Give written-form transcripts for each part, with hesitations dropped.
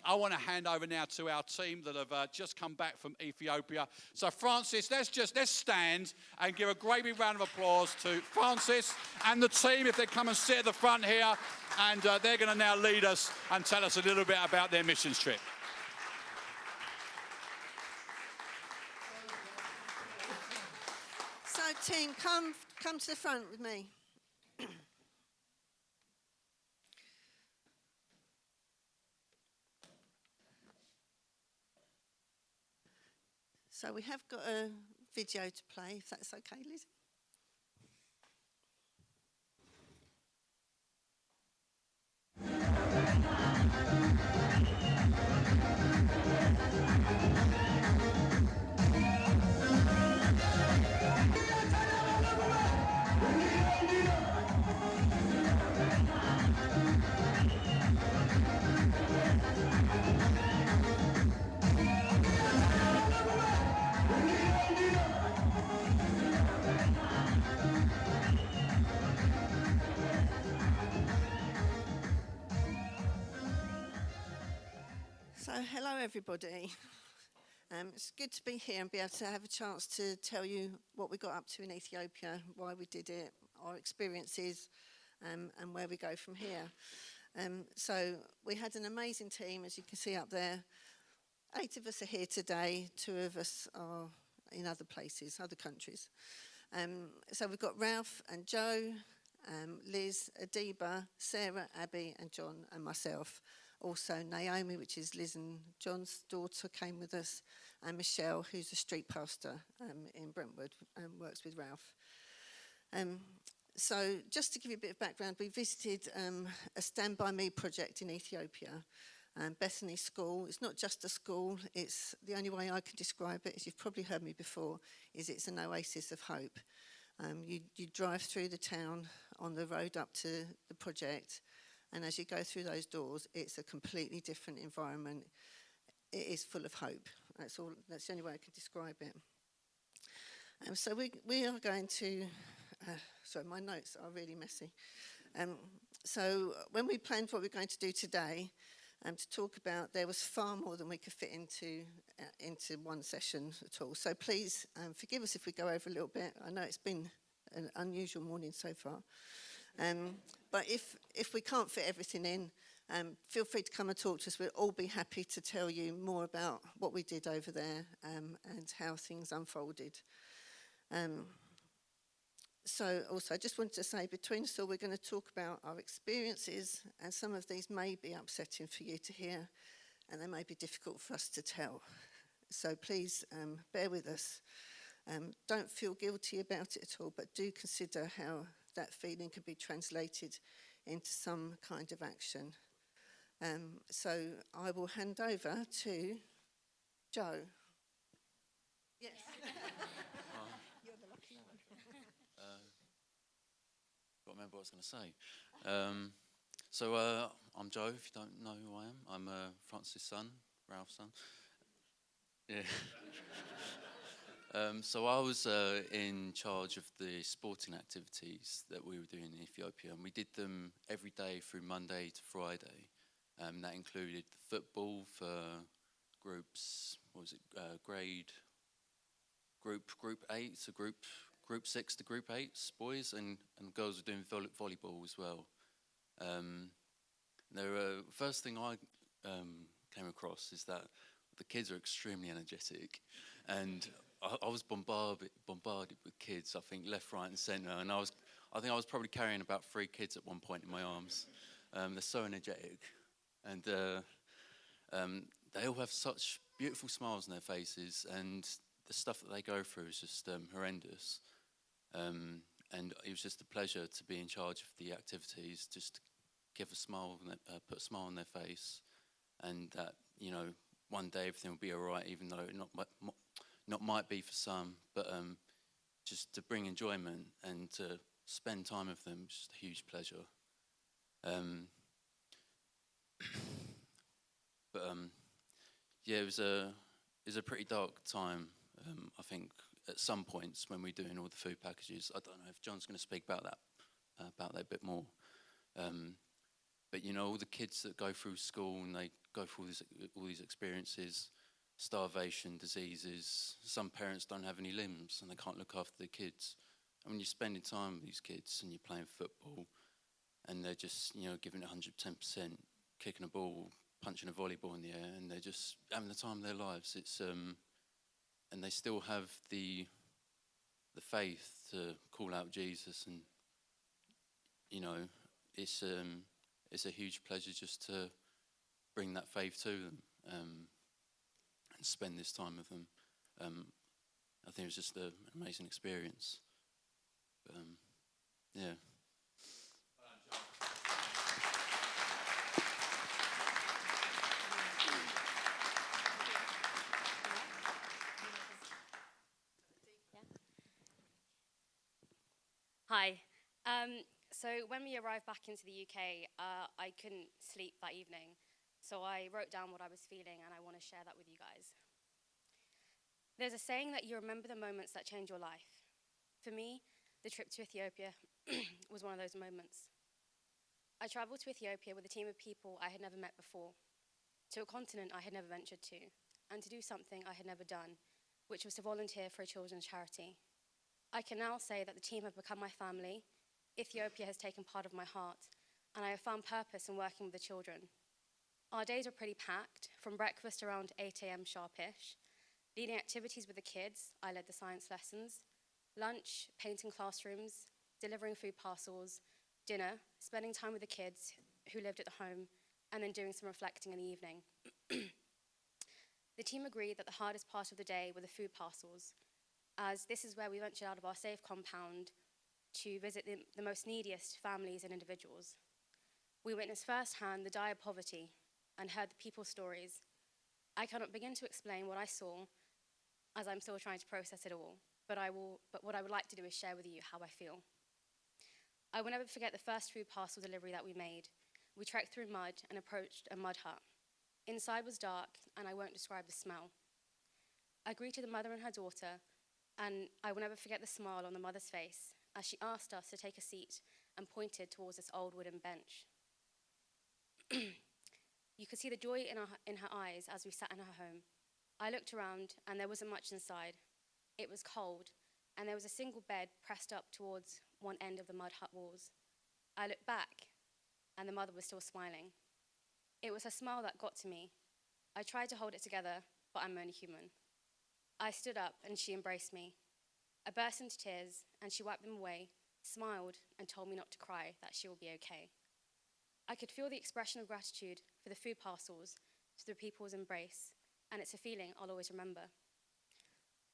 I want to hand over now to our team that have just come back from Ethiopia. So Francis, let's stand and give a great big round of applause to Francis and the team if they come and sit at the front here, and they're going to now lead us and tell us a little bit about their missions trip. So team, come to the front with me. So we have got a video to play, if that's okay, Liz. So hello everybody. It's good to be here and be able to have a chance to tell you what we got up to in Ethiopia, why we did it, our experiences, and where we go from here. So we had an amazing team, as you can see up there. 8 of us are here today, 2 of us are in other places, other countries. So we've got Ralph and Joe, Liz, Adiba, Sarah, Abby and John and myself. Also Naomi, which is Liz and John's daughter, came with us, and Michelle, who's a street pastor in Brentwood and works with Ralph. So just to give you a bit of background, we visited a Stand By Me project in Ethiopia, Bethany School. It's not just a school, it's the only way I can describe it, as you've probably heard me before, is it's an oasis of hope. You drive through the town on the road up to the project, and as you go through those doors, it's a completely different environment. It is full of hope. That's the only way I can describe it. So we are going to, sorry, my notes are really messy. So when we planned what we're going to do today, to talk about, there was far more than we could fit into one session at all. So please forgive us if we go over a little bit. I know it's been an unusual morning so far. But if we can't fit everything in, feel free to come and talk to us. We'll all be happy to tell you more about what we did over there and how things unfolded. So also, I just wanted to say, between us all, we're going to talk about our experiences, and some of these may be upsetting for you to hear, and they may be difficult for us to tell. So please bear with us. Don't feel guilty about it at all, but do consider how that feeling can be translated into some kind of action. So I will hand over to Joe. Yes. You're the lucky one. Got to remember what I was going to say. So I'm Joe, if you don't know who I am. I'm Francis' son, Ralph's son. Yeah. So I was in charge of the sporting activities that we were doing in Ethiopia, and we did them every day through Monday to Friday. That included football for groups, group 8 to group 6 to group 8, boys, and girls were doing volleyball as well. The first thing I came across is that the kids are extremely energetic, and I was bombarded with kids, I think, left, right and centre, and I think I was probably carrying about 3 kids at one point in my arms. They're so energetic, and they all have such beautiful smiles on their faces, and the stuff that they go through is just horrendous. And it was just a pleasure to be in charge of the activities, just to give a smile, put a smile on their face, and that, one day everything will be all right, even though it not might be for some, but just to bring enjoyment and to spend time with them, it's just a huge pleasure. Yeah, it was a pretty dark time, I think, at some points when we're doing all the food packages. I don't know if John's going to speak about that a bit more. But you know, all the kids that go through school and they go through all these experiences, starvation, diseases. Some parents don't have any limbs and they can't look after their kids. And when you're spending time with these kids and you're playing football and they're just, you know, giving it 110%, kicking a ball, punching a volleyball in the air, and they're just having the time of their lives. It's and they still have the faith to call out Jesus, and you know, it's a huge pleasure just to bring that faith to them and spend this time with them. I think it was just an amazing experience. Yeah. Hi. So when we arrived back into the UK, I couldn't sleep that evening. So I wrote down what I was feeling, and I want to share that with you guys. There's a saying that you remember the moments that change your life. For me, the trip to Ethiopia was one of those moments. I traveled to Ethiopia with a team of people I had never met before, to a continent I had never ventured to, and to do something I had never done, which was to volunteer for a children's charity. I can now say that the team have become my family. Ethiopia has taken part of my heart, and I have found purpose in working with the children. Our days were pretty packed, from breakfast around 8 a.m. sharpish, leading activities with the kids. I led the science lessons, lunch, painting classrooms, delivering food parcels, dinner, spending time with the kids who lived at the home, and then doing some reflecting in the evening. The team agreed that the hardest part of the day were the food parcels, as this is where we ventured out of our safe compound to visit the most neediest families and individuals. We witnessed firsthand the dire poverty and heard the people's stories. I cannot begin to explain what I saw, as I'm still trying to process it all, but what I would like to do is share with you how I feel. I will never forget the first food parcel delivery that we made. We trekked through mud and approached a mud hut. Inside was dark, and I won't describe the smell. I greeted the mother and her daughter, and I will never forget the smile on the mother's face as she asked us to take a seat and pointed towards this old wooden bench. You could see the joy in her eyes as we sat in her home. I looked around, and there wasn't much inside. It was cold, and there was a single bed pressed up towards one end of the mud hut walls. I looked back, and the mother was still smiling. It was her smile that got to me. I tried to hold it together, but I'm only human. I stood up, and she embraced me. I burst into tears, and she wiped them away, smiled, and told me not to cry, that she will be okay. I could feel the expression of gratitude for the food parcels, to the people's embrace, and it's a feeling I'll always remember.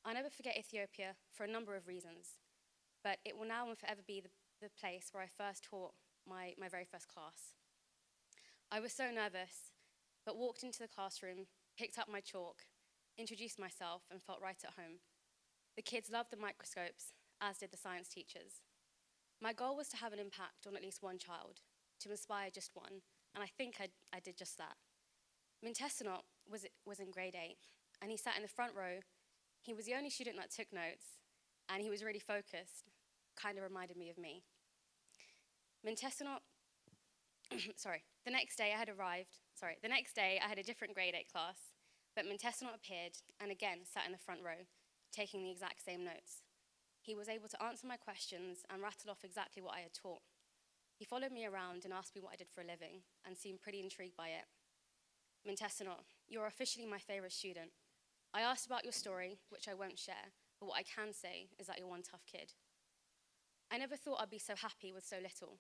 I'll never forget Ethiopia for a number of reasons, but it will now and forever be the place where I first taught my very first class. I was so nervous, but walked into the classroom, picked up my chalk, introduced myself, and felt right at home. The kids loved the microscopes, as did the science teachers. My goal was to have an impact on at least one child, to inspire just one, and I think I did just that. Mintesonot was in grade 8, and he sat in the front row. He was the only student that took notes, and he was really focused, kind of reminded me of me. Mintesonot, the next day I had a different grade 8 class, but Mintesonot appeared and again sat in the front row, taking the exact same notes. He was able to answer my questions and rattle off exactly what I had taught. He followed me around and asked me what I did for a living and seemed pretty intrigued by it. Mintesonot, you're officially my favorite student. I asked about your story, which I won't share, but what I can say is that you're one tough kid. I never thought I'd be so happy with so little.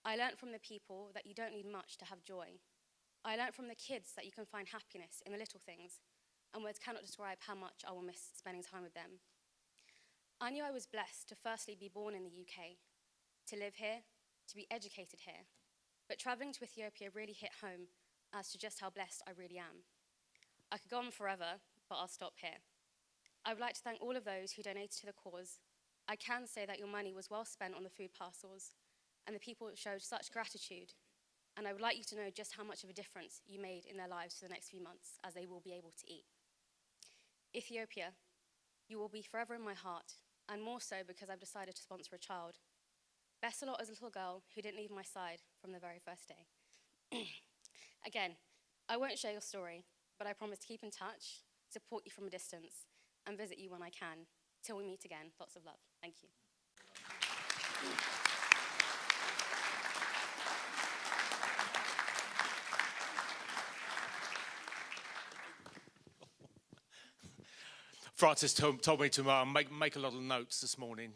I learnt from the people that you don't need much to have joy. I learnt from the kids that you can find happiness in the little things, and words cannot describe how much I will miss spending time with them. I knew I was blessed to firstly be born in the UK, to live here, to be educated here, but travelling to Ethiopia really hit home as to just how blessed I really am. I could go on forever, but I'll stop here. I would like to thank all of those who donated to the cause. I can say that your money was well spent on the food parcels, and the people showed such gratitude, and I would like you to know just how much of a difference you made in their lives for the next few months, as they will be able to eat. Ethiopia, you will be forever in my heart, and more so because I've decided to sponsor a child. Best a lot as a little girl who didn't leave my side from the very first day. Again, I won't share your story, but I promise to keep in touch, support you from a distance, and visit you when I can. Till we meet again, lots of love. Thank you. Francis told me to make a lot of notes this morning,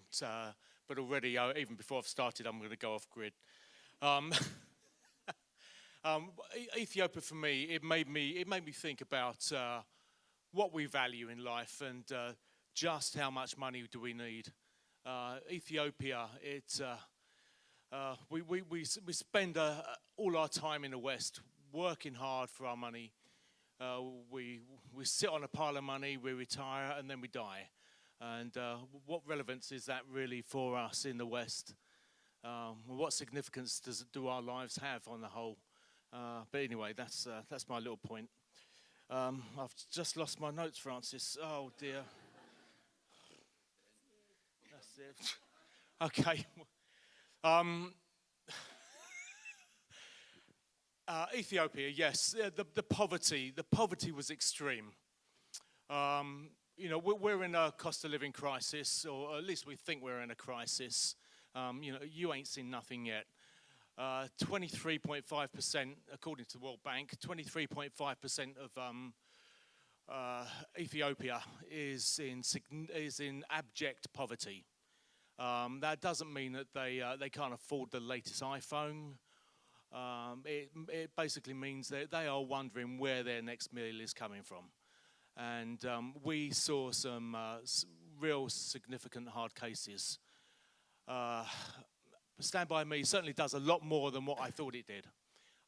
but already, even before I've started, I'm going to go off grid. Ethiopia for me, it made me think about what we value in life and just how much money do we need. Ethiopia, we spend all our time in the West working hard for our money. We sit on a pile of money, we retire, and then we die. And what relevance is that really for us in the West? What significance do our lives have on the whole? But anyway, that's my little point. I've just lost my notes, Francis. Oh dear. That's it. Okay. Ethiopia, yes, the poverty was extreme. We're in a cost of living crisis, or at least we think we're in a crisis. You ain't seen nothing yet. 23.5%, according to the World Bank, 23.5% of Ethiopia is in abject poverty. That doesn't mean that they can't afford the latest iPhone. It basically means that they are wondering where their next meal is coming from. And we saw some real significant hard cases. Stand By Me certainly does a lot more than what I thought it did.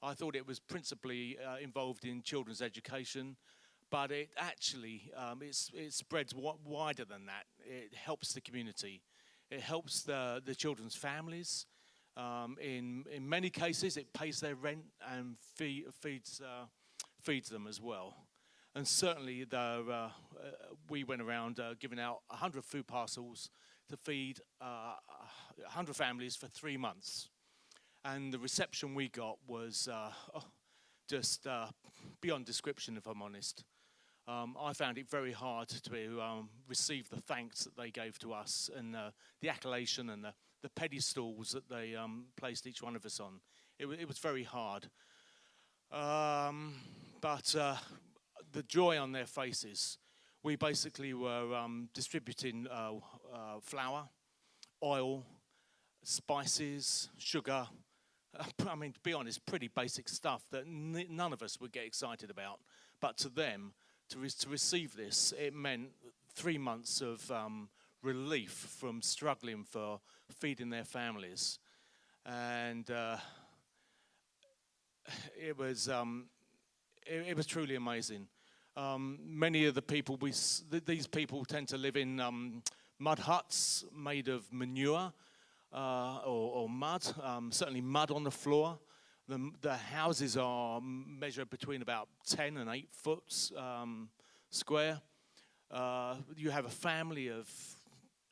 I thought it was principally involved in children's education, but it actually it spreads wider than that. It helps the community. It helps the children's families. In many cases, it pays their rent and feeds them as well. And certainly, we went around giving out 100 food parcels to feed 100 families for 3 months. And the reception we got was just beyond description, if I'm honest. I found it very hard to receive the thanks that they gave to us and the accolation and the pedestals that they placed each one of us on. It was very hard. But the joy on their faces, we basically were distributing flour, oil, spices, sugar. I mean, to be honest, pretty basic stuff that none of us would get excited about. But to them, to receive this, it meant 3 months of relief from struggling for feeding their families. And it was truly amazing. Many of the people, these people tend to live in mud huts made of manure or mud, certainly mud on the floor. The houses are measured between about 10 and 8 foot square. You have a family of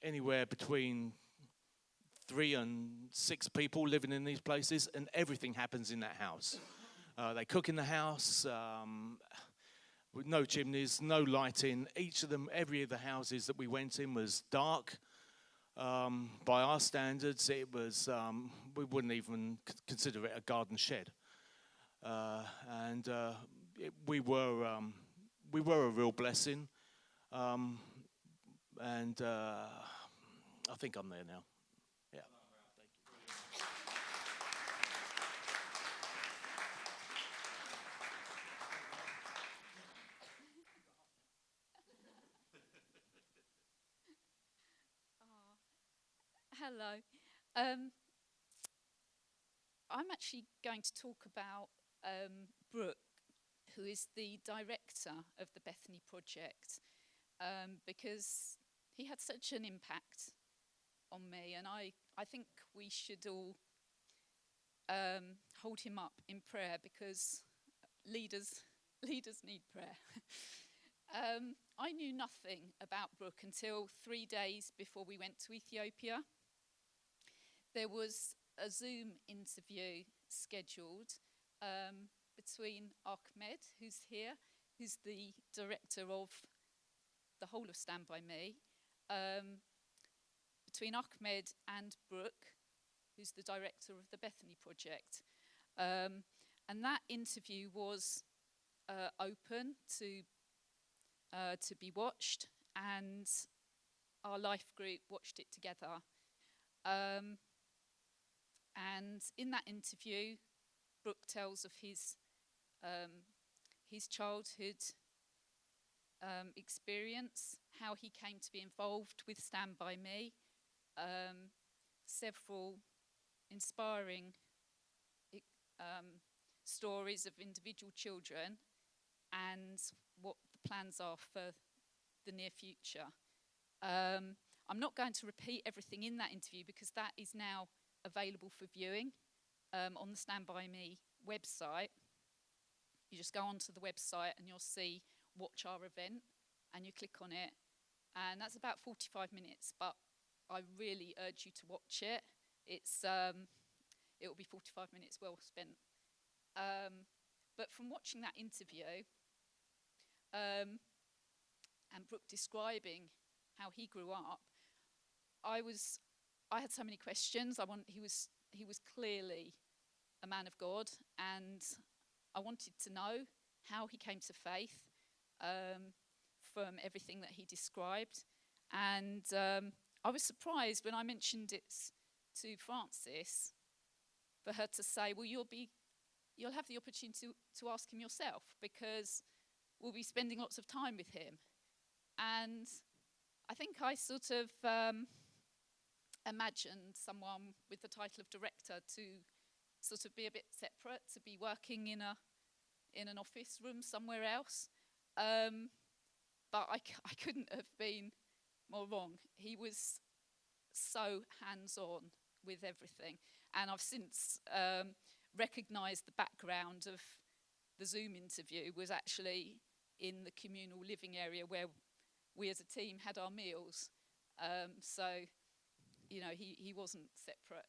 anywhere between 3 and 6 people living in these places, and everything happens in that house. They cook in the house with no chimneys, no lighting. Every of the houses that we went in was dark. By our standards, it was we wouldn't even consider it a garden shed, and we were a real blessing. And I think I'm there now. Yeah. Hello. I'm actually going to talk about Brooke, who is the director of the Bethany Project, because he had such an impact on me, and I think we should all hold him up in prayer, because leaders need prayer. I knew nothing about Brooke until 3 days before we went to Ethiopia. There was a Zoom interview scheduled between Ahmed, who's here, who's the director of the whole of Stand By Me, between Ahmed and Brooke, who's the director of the Bethany Project. And that interview was open to be watched, and our life group watched it together. And in that interview, Brooke tells of his childhood experience, how he came to be involved with Stand By Me, several inspiring stories of individual children, and what the plans are for the near future. I'm not going to repeat everything in that interview because that is now available for viewing on the Stand By Me website. You just go onto the website and you'll see Watch Our Event, and you click on it, and that's about 45 minutes, but I really urge you to watch it. It will be 45 minutes well spent. But from watching that interview, and Brooke describing how he grew up, I had so many questions. He was clearly a man of God, and I wanted to know how he came to faith from everything that he described. And I was surprised when I mentioned it to Frances for her to say, well, you'll have the opportunity to ask him yourself, because we'll be spending lots of time with him. And I think I sort of imagined someone with the title of director to sort of be a bit separate, to be working in an office room somewhere else. But I couldn't have been more wrong. He was so hands-on with everything. And I've since recognised the background of the Zoom interview was actually in the communal living area where we as a team had our meals. So, you know, he wasn't separate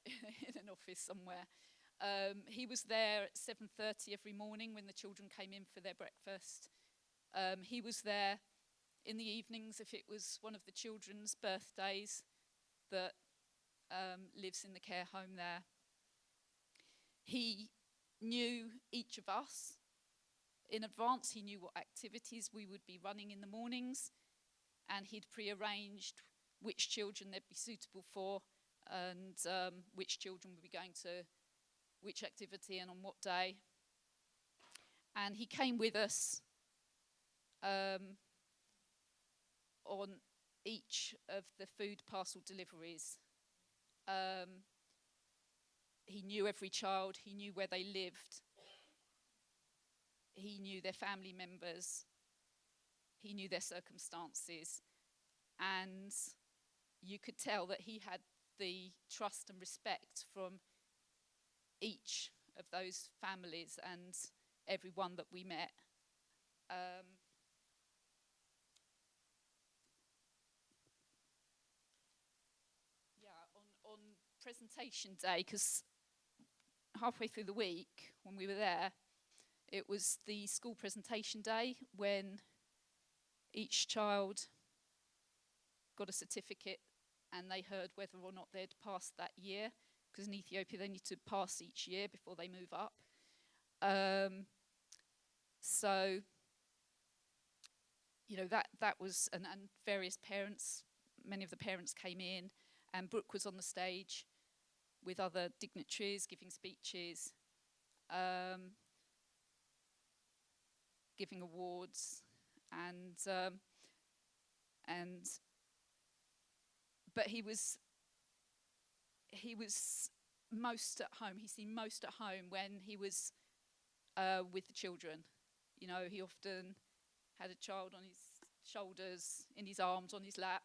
in an office somewhere. He was there at 7:30 every morning when the children came in for their breakfast. He was there in the evenings if it was one of the children's birthdays that lives in the care home there. He knew each of us in advance. He knew what activities we would be running in the mornings, and he'd pre-arranged which children they'd be suitable for, and which children would be going to which activity and on what day. And he came with us on each of the food parcel deliveries. He knew every child, he knew where they lived, he knew their family members, he knew their circumstances, and you could tell that he had the trust and respect from each of those families and everyone that we met. On presentation day, because halfway through the week when we were there, it was the school presentation day when each child got a certificate and they heard whether or not they'd passed that year, because in Ethiopia they need to pass each year before they move up. So, you know, that was, and various parents, many of the parents came in, and Brooke was on the stage with other dignitaries giving speeches, giving awards, but he was most at home. He seemed most at home when he was with the children. You know, he often had a child on his shoulders, in his arms, on his lap,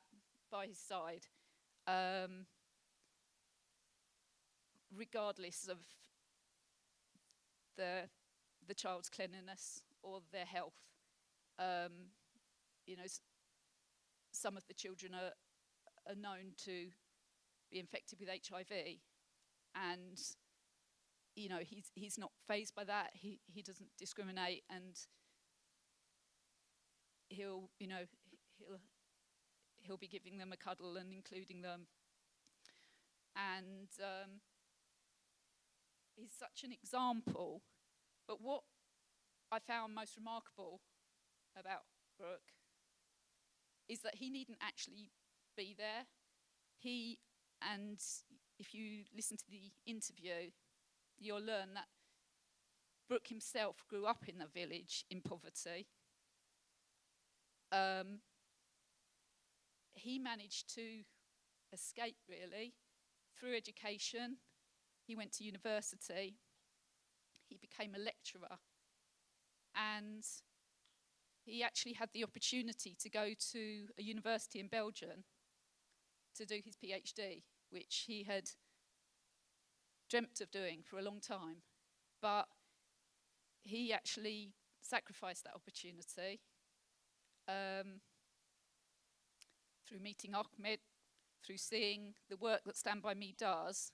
by his side, regardless of the child's cleanliness or their health. You know, some of the children are known to be infected with HIV, and he's not fazed by that. He doesn't discriminate, and he'll be giving them a cuddle and including them. And he's such an example. But what I found most remarkable about Brooke is that he needn't actually be there. And if you listen to the interview, you'll learn that Brooke himself grew up in a village in poverty. He managed to escape, really, through education. He went to university. He became a lecturer. And he actually had the opportunity to go to a university in Belgium to do his PhD, which he had dreamt of doing for a long time. But he actually sacrificed that opportunity through meeting Ahmed, through seeing the work that Stand By Me does.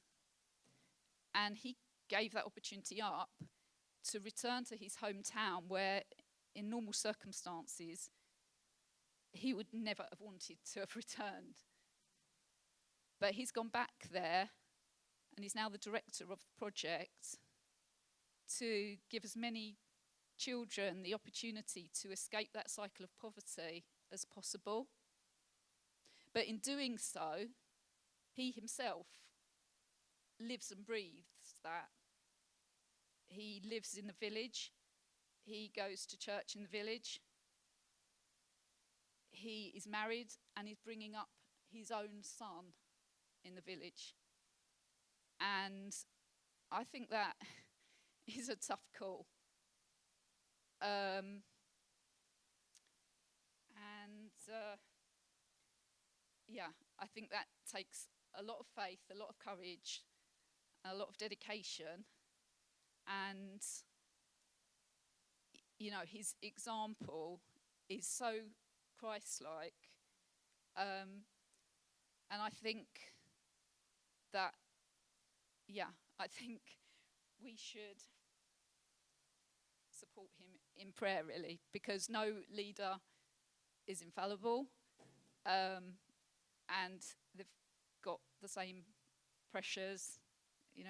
And he gave that opportunity up to return to his hometown, where in normal circumstances he would never have wanted to have returned. But he's gone back there, and he's now the director of the project, to give as many children the opportunity to escape that cycle of poverty as possible. But in doing so, he himself lives and breathes that. He lives in the village. He goes to church in the village. He is married and is bringing up his own son in the village. And I think that is a tough call. I think that takes a lot of faith, a lot of courage, a lot of dedication. And, his example is so Christ-like. And I think that, I think we should support him in prayer, really, because no leader is infallible, and they've got the same pressures.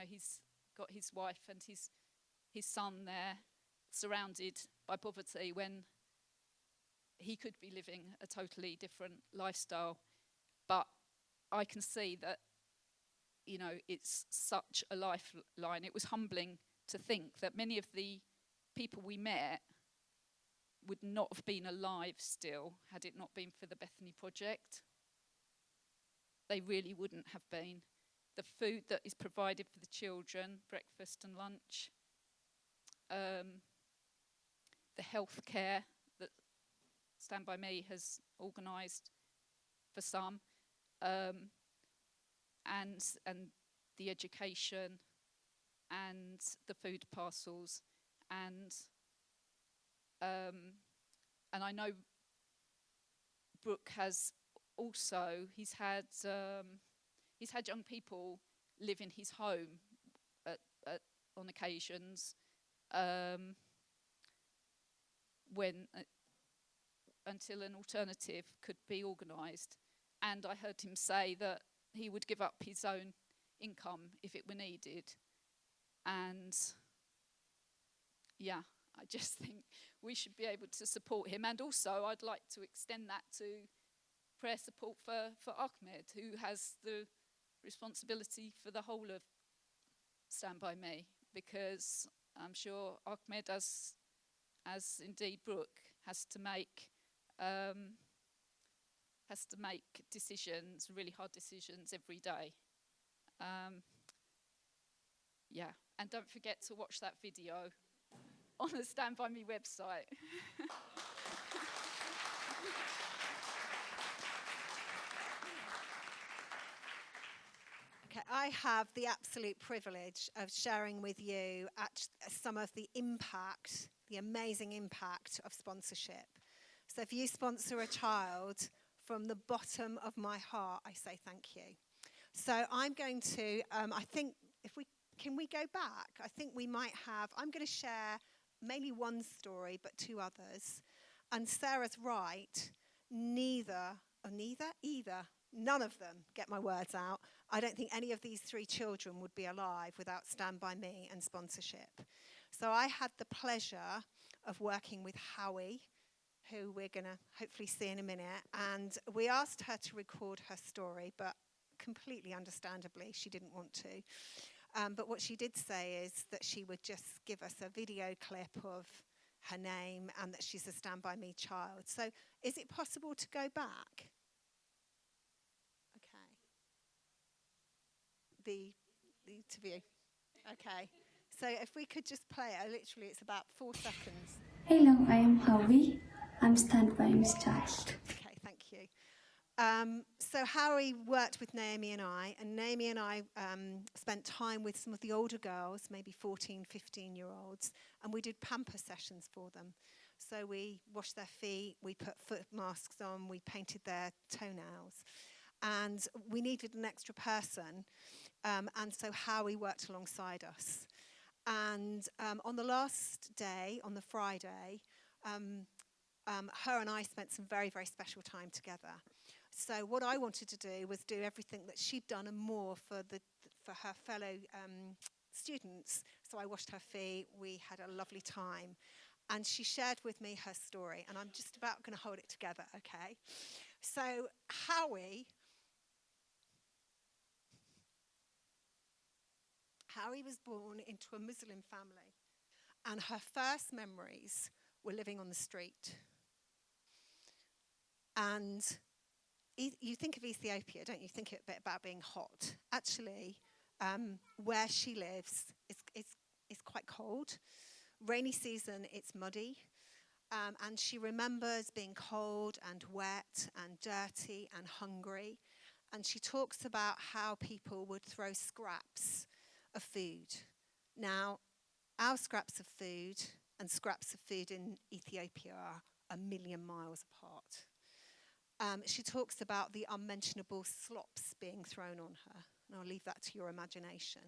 He's got his wife and his son there, surrounded by poverty, when he could be living a totally different lifestyle. But I can see that, it's such a lifeline. It was humbling to think that many of the people we met would not have been alive still had it not been for the Bethany Project. They really wouldn't have been. The food that is provided for the children, breakfast and lunch, the health care that Stand By Me has organised for some, and the education and the food parcels, and I know Brooke has also, he's had young people live in his home on occasions, until an alternative could be organised. And I heard him say that he would give up his own income if it were needed. And I just think we should be able to support him. And also I'd like to extend that to prayer support for Ahmed, who has the responsibility for the whole of Stand By Me, because I'm sure Ahmed, as indeed Brooke, has to make decisions, really hard decisions every day. And don't forget to watch that video on the Stand By Me website. Okay, I have the absolute privilege of sharing with you some of the impact, the amazing impact of sponsorship. So if you sponsor a child, from the bottom of my heart, I say thank you. So I'm going to, I think if we can we go back? I think we might have, I'm going to share mainly one story, but two others. And Sarah's right, none of them, get my words out. I don't think any of these three children would be alive without Stand By Me and sponsorship. So I had the pleasure of working with Howie, who we're going to hopefully see in a minute. And we asked her to record her story, but completely understandably, she didn't want to. But what she did say is that she would just give us a video clip of her name and that she's a Stand By Me child. So is it possible to go back? Okay. The to view. Okay. So if we could just play it, literally it's about 4 seconds. Hello, I am Howie. I'm Stand By Me's child. Okay, thank you. So Harry worked with Naomi and I spent time with some of the older girls, maybe 14, 15-year-olds, and we did pamper sessions for them. So we washed their feet, we put foot masks on, we painted their toenails, and we needed an extra person, and so Howie worked alongside us. And on the last day, on the Friday, her and I spent some very, very special time together. So what I wanted to do was do everything that she'd done and more for her fellow students. So I washed her feet, we had a lovely time. And she shared with me her story, and I'm just about going to hold it together, okay? So Howie was born into a Muslim family, and her first memories were living on the street. And you think of Ethiopia, don't you? Think a bit about being hot. Actually, where she lives is quite cold. Rainy season, it's muddy. And she remembers being cold and wet and dirty and hungry. And she talks about how people would throw scraps of food. Now, our scraps of food and scraps of food in Ethiopia are a million miles apart. She talks about the unmentionable slops being thrown on her. And I'll leave that to your imagination.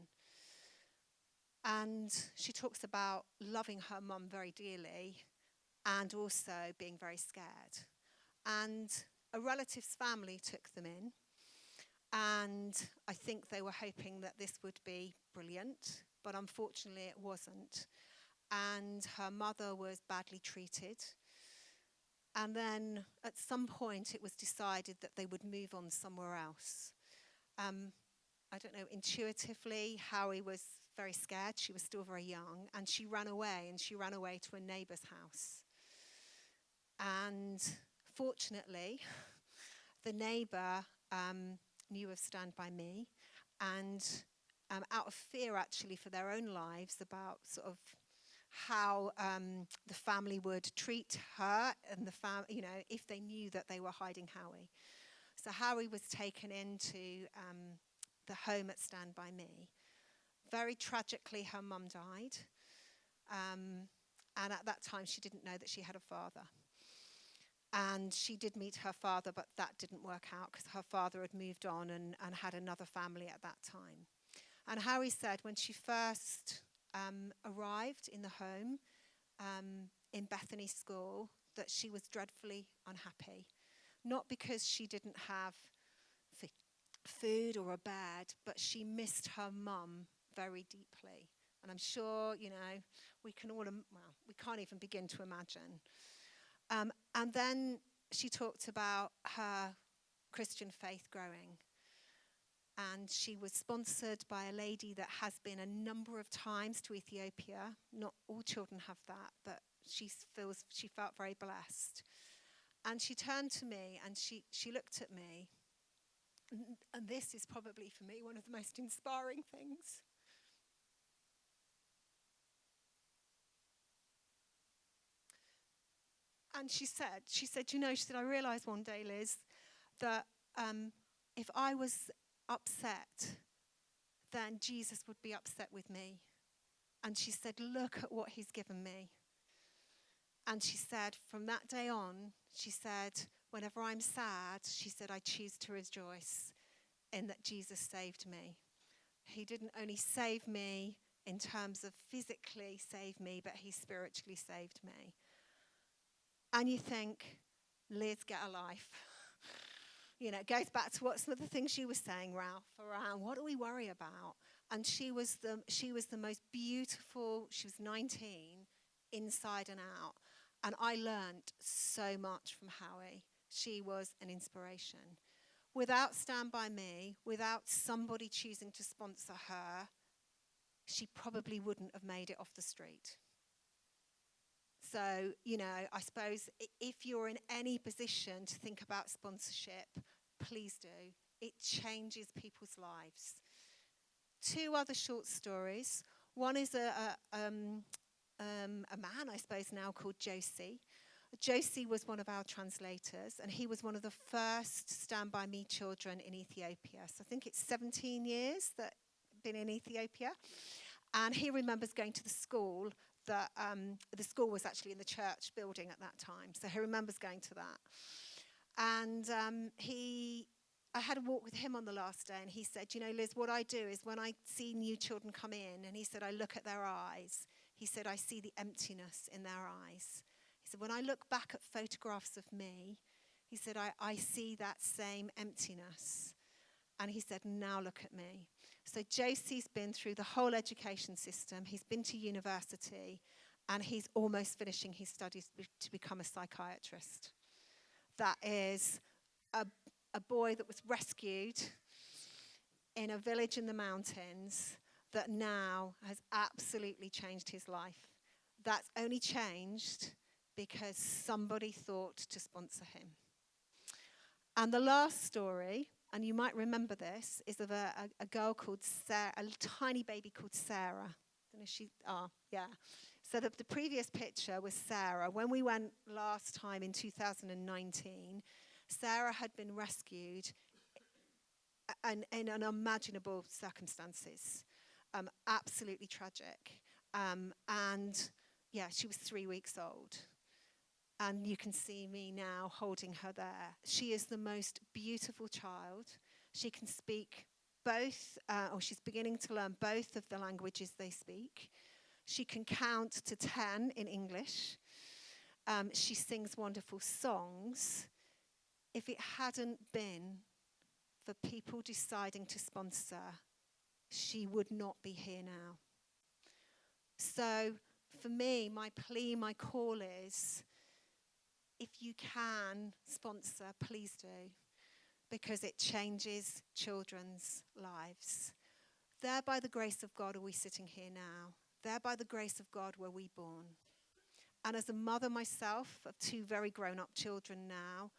And she talks about loving her mum very dearly and also being very scared. And a relative's family took them in. And I think they were hoping that this would be brilliant, but unfortunately it wasn't. And her mother was badly treated. And then at some point it was decided that they would move on somewhere else. I don't know, intuitively, Howie was very scared. She was still very young. And she ran away to a neighbour's house. And fortunately, the neighbour knew of Stand By Me. And out of fear, actually, for their own lives about sort of how the family would treat her and if they knew that they were hiding Howie. So Howie was taken into the home at Stand By Me. Very tragically, her mum died. And at that time, she didn't know that she had a father. And she did meet her father, but that didn't work out because her father had moved on and had another family at that time. And Howie said when she first arrived in the home in Bethany School that she was dreadfully unhappy. Not because she didn't have food or a bed, but she missed her mum very deeply. And I'm sure, we can't even begin to imagine. And then she talked about her Christian faith growing. And she was sponsored by a lady that has been a number of times to Ethiopia. Not all children have that, but she felt very blessed. And she turned to me and she looked at me. And this is probably for me one of the most inspiring things. And she said, I realised one day, Liz, that if I was upset, then Jesus would be upset with me. And she said, look at what he's given me. And she said, from that day on, she said, whenever I'm sad, she said, I choose to rejoice in that Jesus saved me. He didn't only save me in terms of physically save me, but he spiritually saved me. And you think, Liz, get a life. You know, it goes back to what some of the things you were saying, Ralph, around what do we worry about? And she was the most beautiful. She was 19, inside and out. And I learned so much from Howie. She was an inspiration. Without Stand By Me, without somebody choosing to sponsor her, she probably wouldn't have made it off the street. So, you know, I suppose if you're in any position to think about sponsorship, please do. It changes people's lives. 2 other short stories. One is a man, I suppose now, called Josie. Josie was one of our translators, and he was one of the first Stand By Me children in Ethiopia. So I think it's 17 years that been in Ethiopia. And he remembers going to the school that the school was actually in the church building at that time. So he remembers going to that. And I had a walk with him on the last day, and he said, you know, Liz, what I do is when I see new children come in, and he said, I look at their eyes. He said, I see the emptiness in their eyes. He said, when I look back at photographs of me, he said, I see that same emptiness. And he said, now look at me. So Josie's been through the whole education system. He's been to university, and he's almost finishing his studies to become a psychiatrist. That is a boy that was rescued in a village in the mountains that now has absolutely changed his life. That's only changed because somebody thought to sponsor him. And the last story, and you might remember this, is of a girl called Sarah, a tiny baby called Sarah. I don't know if she, yeah. So the previous picture was Sarah. When we went last time in 2019, Sarah had been rescued in unimaginable circumstances, absolutely tragic. And yeah, she was 3 weeks old. And you can see me now holding her there. She is the most beautiful child. She can speak both, or she's beginning to learn both of the languages they speak. She can count to 10 in English. She sings wonderful songs. If it hadn't been for people deciding to sponsor, she would not be here now. So for me, my plea, my call is, if you can sponsor, please do, because it changes children's lives. There, by the grace of God, are we sitting here now. There, by the grace of God, were we born. And as a mother myself of 2 very grown-up children now,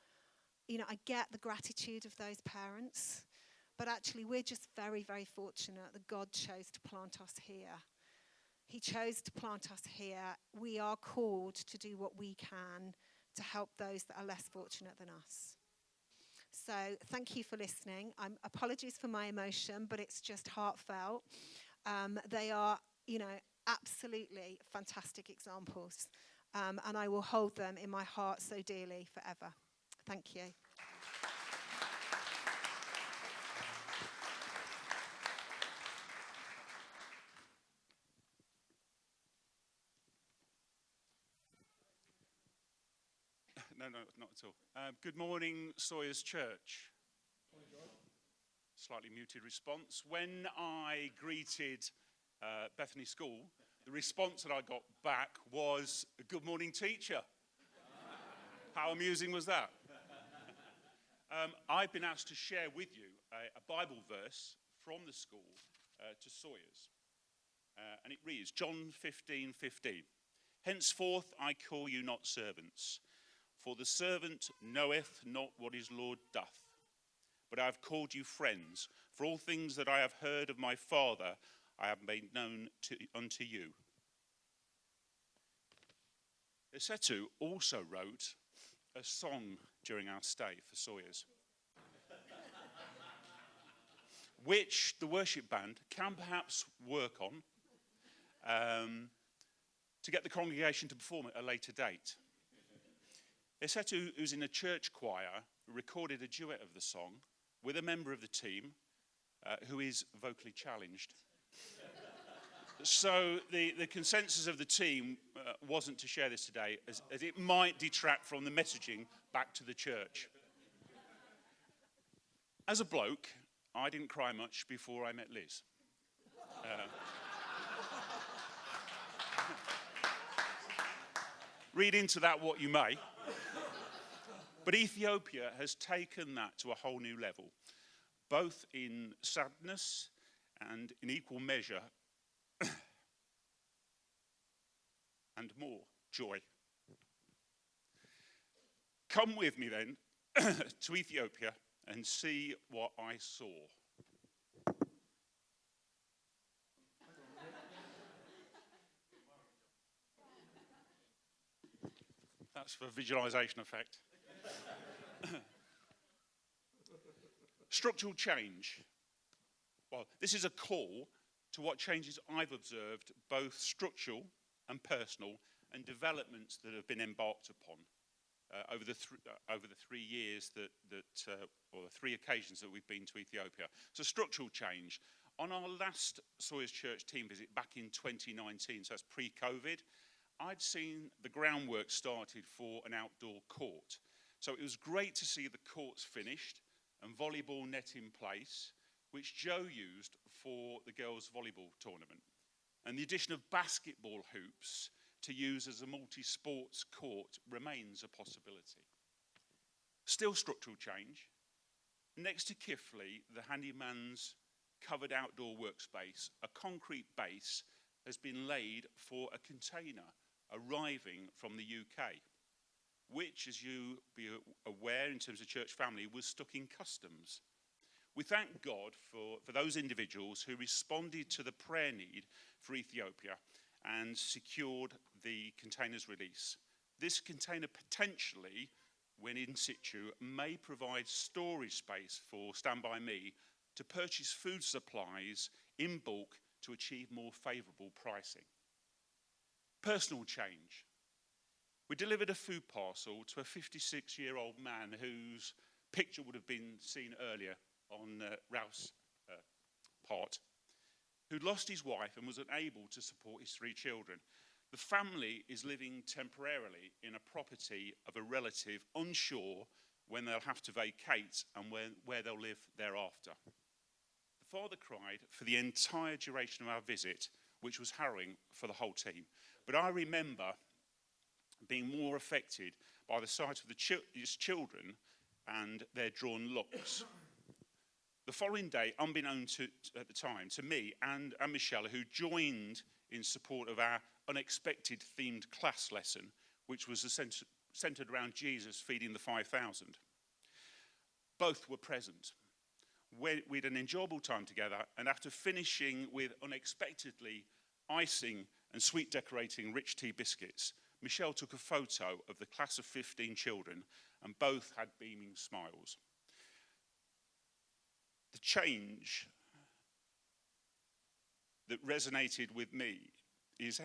you know, I get the gratitude of those parents, but actually we're just very, very fortunate that God chose to plant us here. He chose to plant us here. We are called to do what we can to help those that are less fortunate than us. So thank you for listening. Apologies for my emotion, but it's just heartfelt. They are, you know, absolutely fantastic examples. And I will hold them in my heart so dearly forever. Thank you. No, not at all. Good morning, Sawyers Church. Slightly muted response. When I greeted Bethany School, the response that I got back was, "Good morning, teacher." How amusing was that? I've been asked to share with you a Bible verse from the school to Sawyers. And it reads, John 15:15. Henceforth I call you not servants, for the servant knoweth not what his Lord doth. But I have called you friends, for all things that I have heard of my Father I have made known unto you. Esetu also wrote a song during our stay for Sawyers, which the worship band can perhaps work on to get the congregation to perform at a later date. Esetu, who's in a church choir, recorded a duet of the song with a member of the team, who is vocally challenged. So the consensus of the team wasn't to share this today, as it might detract from the messaging back to the church. As a bloke, I didn't cry much before I met Liz. Read into that what you may. But Ethiopia has taken that to a whole new level, both in sadness and in equal measure, and more joy. Come with me then to Ethiopia and see what I saw. That's for visualization effect. Structural change. Well, this is a call to what changes I've observed, both structural and personal, and developments that have been embarked upon over the 3 years or the 3 occasions that we've been to Ethiopia. So structural change. On our last Sawyers Church team visit back in 2019, so that's pre-COVID, I'd seen the groundwork started for an outdoor court. So it was great to see the courts finished and volleyball net in place, which Joe used for the girls' volleyball tournament. And the addition of basketball hoops to use as a multi-sports court remains a possibility. Still structural change. Next to Kifley, the handyman's covered outdoor workspace, a concrete base has been laid for a container arriving from the UK, which, as you be aware in terms of church family, was stuck in customs. We thank God for those individuals who responded to the prayer need for Ethiopia and secured the container's release. This container potentially, when in situ, may provide storage space for Stand By Me to purchase food supplies in bulk to achieve more favourable pricing. Personal change. We delivered a food parcel to a 56-year-old man whose picture would have been seen earlier on Ralph's part, who'd lost his wife and was unable to support his 3 children. The family is living temporarily in a property of a relative, unsure when they'll have to vacate and where they'll live thereafter. The father cried for the entire duration of our visit, which was harrowing for the whole team. But I remember being more affected by the sight of his children and their drawn looks. The following day, unbeknown at the time to me and Michelle, who joined in support of our unexpected themed class lesson, which was centered around Jesus feeding the 5,000. Both were present. We had an enjoyable time together, and after finishing with unexpectedly icing and sweet decorating rich tea biscuits, Michelle took a photo of the class of 15 children, and both had beaming smiles. The change that resonated with me is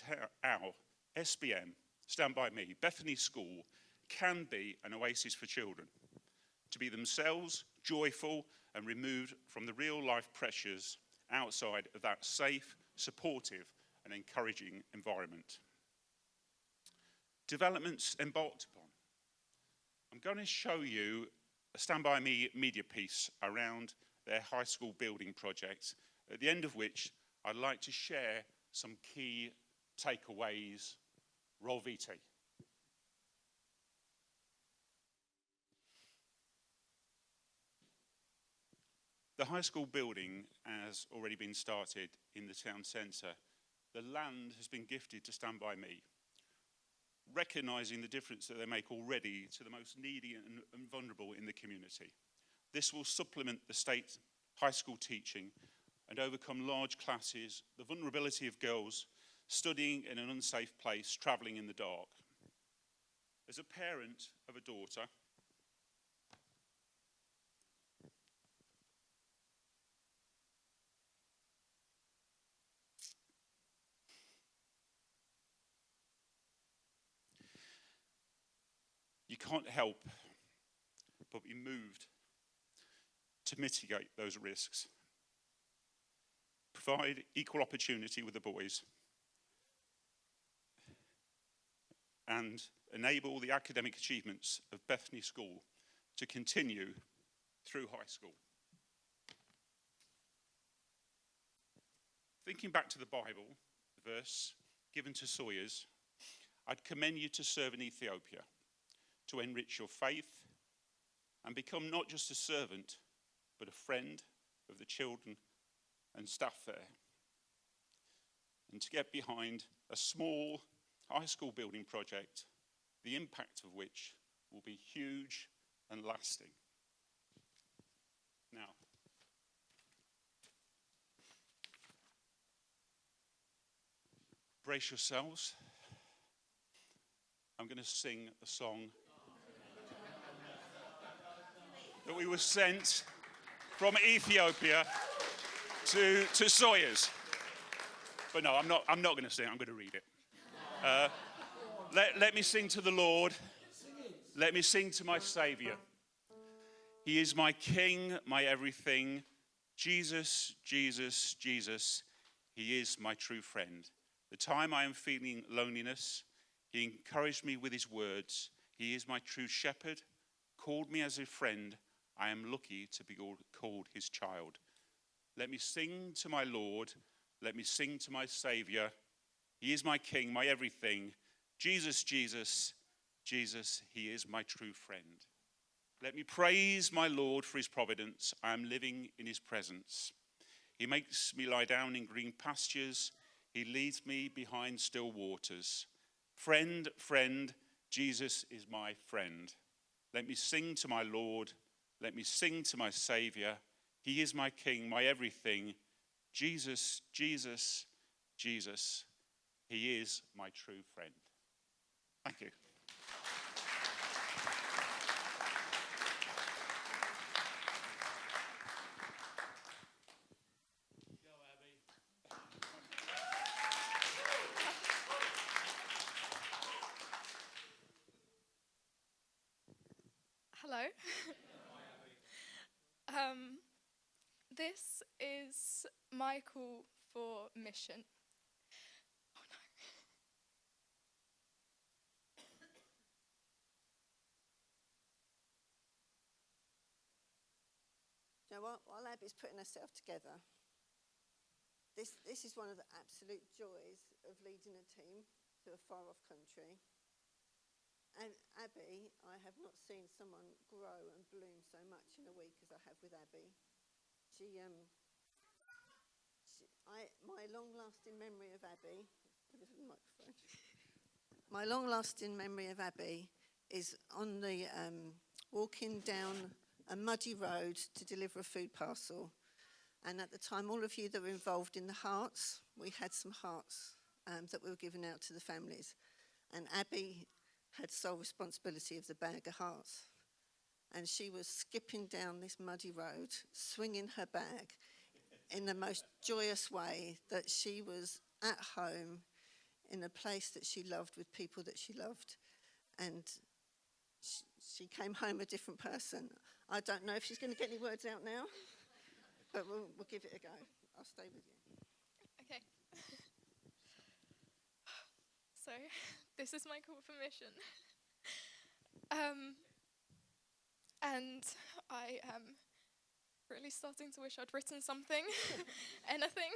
how our SBM, Stand By Me, Bethany School, can be an oasis for children, to be themselves, joyful, and removed from the real-life pressures outside of that safe, supportive, and encouraging environment. Developments embarked upon. I'm going to show you a Stand By Me media piece around their high school building project, at the end of which I'd like to share some key takeaways. Roll VT. The high school building has already been started in the town centre. The land has been gifted to Stand By Me, recognising the difference that they make already to the most needy and vulnerable in the community. This will supplement the state high school teaching and overcome large classes, the vulnerability of girls studying in an unsafe place, travelling in the dark. As a parent of a daughter, can't help but be moved to mitigate those risks, provide equal opportunity with the boys, and enable the academic achievements of Bethany School to continue through high school. Thinking back to the Bible, the verse given to Sawyers, I'd commend you to serve in Ethiopia, to enrich your faith and become not just a servant, but a friend of the children and staff there. And to get behind a small high school building project, the impact of which will be huge and lasting. Now, brace yourselves. I'm going to sing a song that we were sent from Ethiopia to Sawyers. But no, I'm not going to sing. I'm going to read it. Let me sing to the Lord. Let me sing to my Saviour. He is my King, my everything. Jesus, Jesus, Jesus. He is my true friend. The time I am feeling loneliness, he encouraged me with his words. He is my true shepherd, called me as a friend. I am lucky to be called his child. Let me sing to my Lord. Let me sing to my Saviour. He is my King, my everything. Jesus, Jesus, Jesus, he is my true friend. Let me praise my Lord for his providence. I am living in his presence. He makes me lie down in green pastures. He leads me behind still waters. Friend, friend, Jesus is my friend. Let me sing to my Lord. Let me sing to my Saviour. He is my King, my everything. Jesus, Jesus, Jesus. He is my true friend. Thank you. Hello. This is my call for mission. Oh no. You know what? While Abby's putting herself together, this is one of the absolute joys of leading a team to a far-off country. And Abby, I have not seen someone grow and bloom so much in a week as I have with Abby. My long-lasting memory of Abby, put it in the microphone. My long-lasting memory of Abby is on the walking down a muddy road to deliver a food parcel. And at the time, all of you that were involved in the hearts, we had some hearts that we were giving out to the families. And Abby had sole responsibility of the bag of hearts. And she was skipping down this muddy road, swinging her bag in the most joyous way, that she was at home in a place that she loved with people that she loved. And she came home a different person. I don't know if she's going to get any words out now, but we'll give it a go. I'll stay with you. Okay. So, this is my call for mission. And I am really starting to wish I'd written something, anything.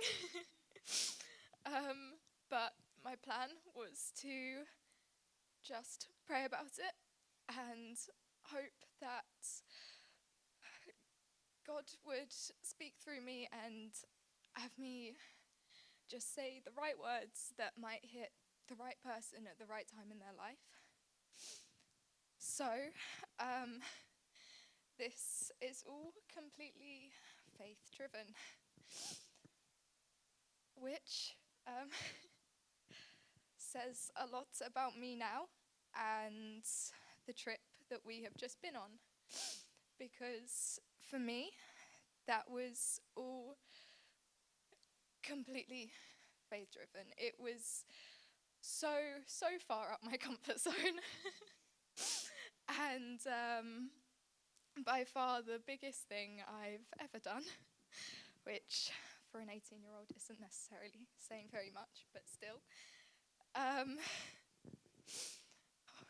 But my plan was to just pray about it and hope that God would speak through me and have me just say the right words that might hit the right person at the right time in their life. So, this is all completely faith-driven, which says a lot about me now and the trip that we have just been on. Because for me, that was all completely faith-driven. It was so far up my comfort zone. And by far the biggest thing I've ever done, which for an 18-year-old isn't necessarily saying very much, but still. Oh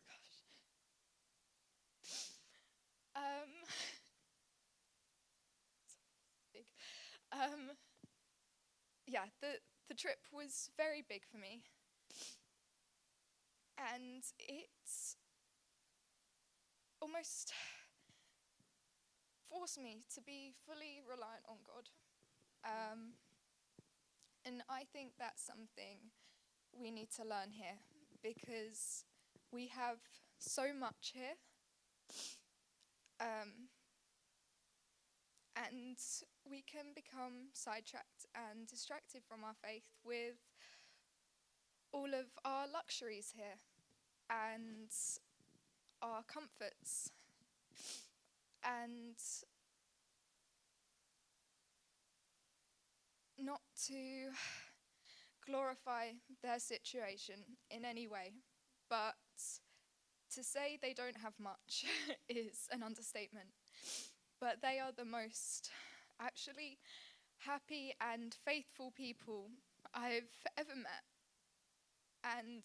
gosh. Big. Yeah, the trip was very big for me. And it almost forced me to be fully reliant on God. And I think that's something we need to learn here, because we have so much here. And we can become sidetracked and distracted from our faith with all of our luxuries here and our comforts. And not to glorify their situation in any way, but to say they don't have much is an understatement. But they are the most actually happy and faithful people I've ever met. And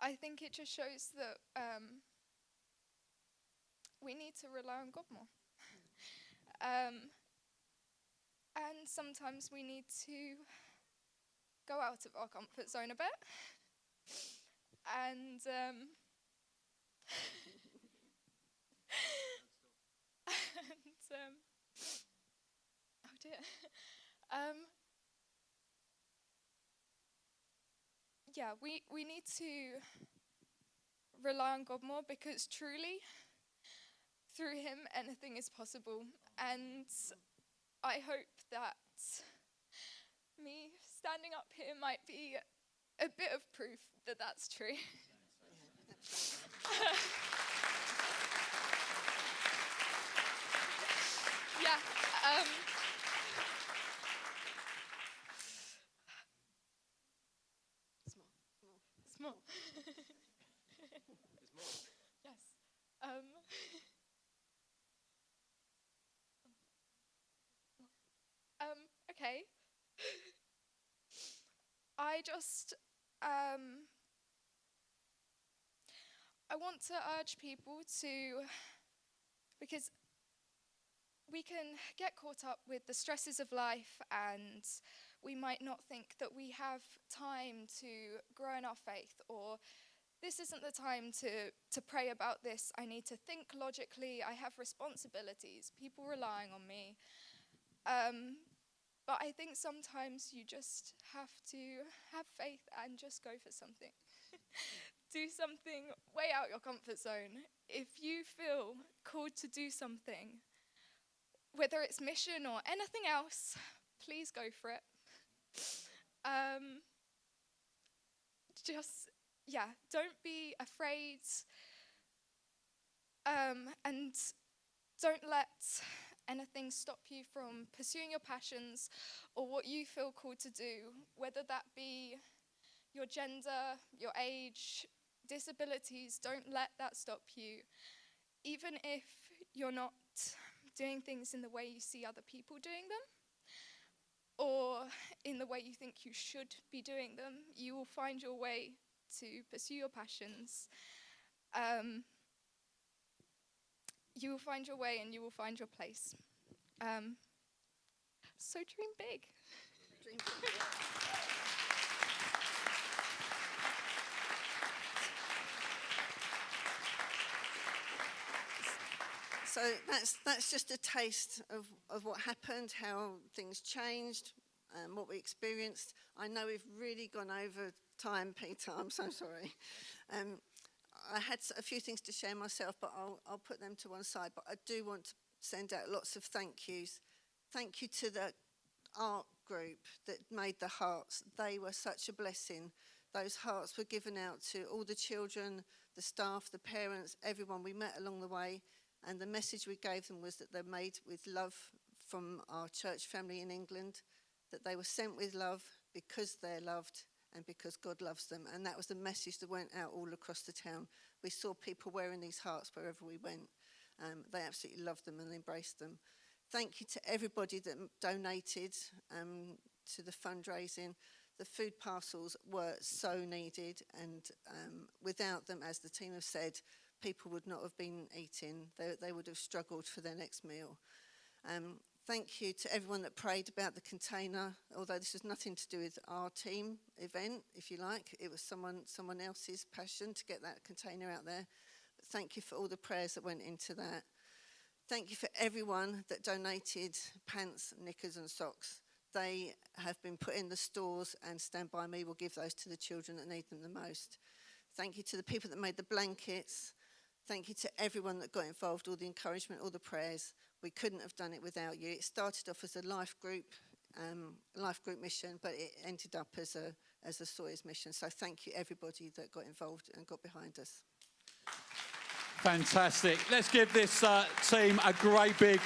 I think it just shows that we need to rely on God more. And sometimes we need to go out of our comfort zone a bit. And oh dear. Yeah, we need to rely on God more, because truly, through him, anything is possible. And I hope that me standing up here might be a bit of proof that that's true. Yeah. Small. Yes. Okay. I just I want to urge people to, because we can get caught up with the stresses of life, and we might not think that we have time to grow in our faith, or this isn't the time to pray about this. I need to think logically. I have responsibilities, people relying on me. But I think sometimes you just have to have faith and just go for something. Do something way out your comfort zone. If you feel called to do something, whether it's mission or anything else, please go for it. Don't be afraid, and don't let anything stop you from pursuing your passions or what you feel called to do, whether that be your gender, your age, disabilities. Don't let that stop you. Even if you're not doing things in the way you see other people doing them, or in the way you think you should be doing them, you will find your way to pursue your passions. You will find your way and you will find your place. So dream big. Dream big. So that's just a taste of what happened, how things changed, what we experienced. I know we've really gone over time, Peter. I'm so sorry. I had a few things to share myself, but I'll put them to one side. But I do want to send out lots of thank yous. Thank you to the art group that made the hearts. They were such a blessing. Those hearts were given out to all the children, the staff, the parents, everyone we met along the way. And the message we gave them was that they're made with love from our church family in England, that they were sent with love because they're loved, and because God loves them. And that was the message that went out all across the town. We saw people wearing these hearts wherever we went. They absolutely loved them and embraced them. Thank you to everybody that donated to the fundraising. The food parcels were so needed, and without them, as the team have said, people would not have been eating. They would have struggled for their next meal. Thank you to everyone that prayed about the container, although this has nothing to do with our team event, if you like. It was someone else's passion to get that container out there. But thank you for all the prayers that went into that. Thank you for everyone that donated pants, knickers and socks. They have been put in the stores, and Stand By Me will give those to the children that need them the most. Thank you to the people that made the blankets. Thank you to everyone that got involved, all the encouragement, all the prayers. We couldn't have done it without you. It started off as a life group mission, but it ended up as a Sawyers mission. So thank you everybody that got involved and got behind us. Fantastic. Let's give this team a great big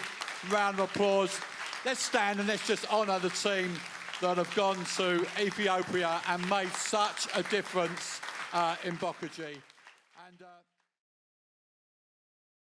round of applause. Let's stand and let's just honour the team that have gone to Ethiopia and made such a difference in Bokaji. And